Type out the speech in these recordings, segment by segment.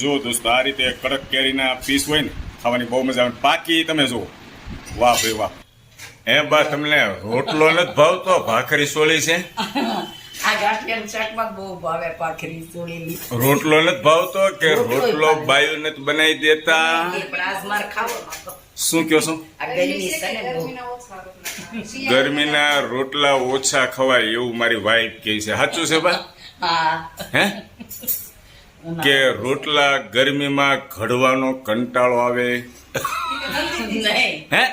જો દોસ્તો આ રીતે કડક કેરીના પીસ હોય ને ખાવાની બહુ મજા આવે. પાકી તમે જુઓ, વાહ ભાઈ વાહ. હે બા તમને રોટલો નથી ભાવતો? ભાખરી સોળી છે. આ ગાંઠિયાનું શાકમાં બહુ ભાવે ભાખરી સોળેલી. રોટલો નથી ભાવતો કે રોટલો બાયું નથી બનાવી દેતા? પણ આજ મારે ખાવો નતો. શું કહો છો? આ ગરમી છે ને બહુ. ગરમીના રોટલા ઓછા ખવાય એવું મારી વાઈફ કહે છે. સાચું છે બા? હા. હે કે રોટલા ગરમીમાં ઘડવાનો કંટાળો આવે? નહીં. હે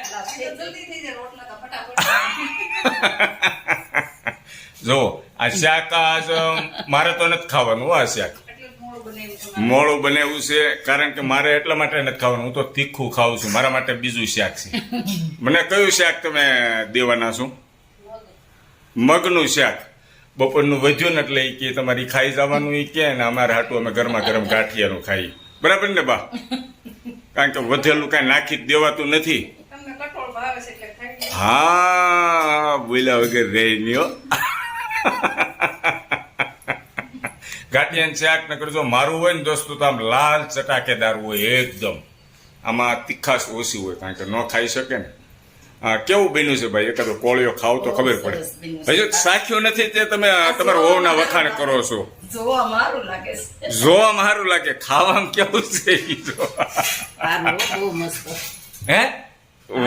જો આ શાક આજ મારે તો નથી ખાવાનું. આ શાક મોડું બનાવ્યું છે કારણ કે મારે એટલા માટે નથી ખાવાનું. હું તો તીખું ખાઉં છું. મારા માટે બીજું શાક છે. મને કયું શાક તમે દેવાના છો? મગનું શાક. બપોરનું વધ્યું ને એટલે કે તમારી ખાઈ જવાનું એ કે ને અમારે હાટું અમે ગરમા ગરમ ગાંઠિયાનું ખાઈ. બરાબર ને બા? કારણ કે વધેલું કાંઈ નાખી દેવાતું નથી. હા બોલ્યા વગર રહી નહીં હો. ગાંઠિયાનું શાક ને કરજો મારું હોય ને દોસ્તો તો આમ લાલ ચટાકેદાર હોય એકદમ. આમાં તીખાશ ઓછી હોય કારણ કે ન ખાઈ શકે ને. કેવું બન્યું છે ભાઈ? એકાદો કોળિયો ખાવ તો ખબર પડે. હજુ સાખ્યું નથી તે તમે તમારા વહુના વખાણ કરો છો. જોવા મારું લાગે છે. જોવા સારું લાગે, ખાવામાં કેવું છે ઈ જો. બહુ મસ્ત. હે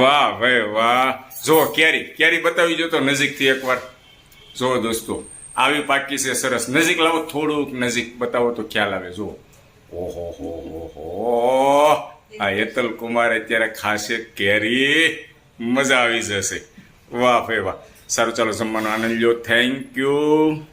વાહ ભાઈ વાહ. જો કેરી બતાવી જો તો નજીકથી એકવાર. જો દોસ્તો આવી પાકી છે સરસ. નજીક લાવો, થોડુંક નજીક બતાવો તો ખ્યાલ આવે. જો ઓહો હો હો. આ હેતલ કુમાર અત્યારે ખાશે કેરી, મજા આવી જશે. વાહ ભાઈ વાહ. સારું ચાલો જમવાનો આનંદ લ્યો. Thank you.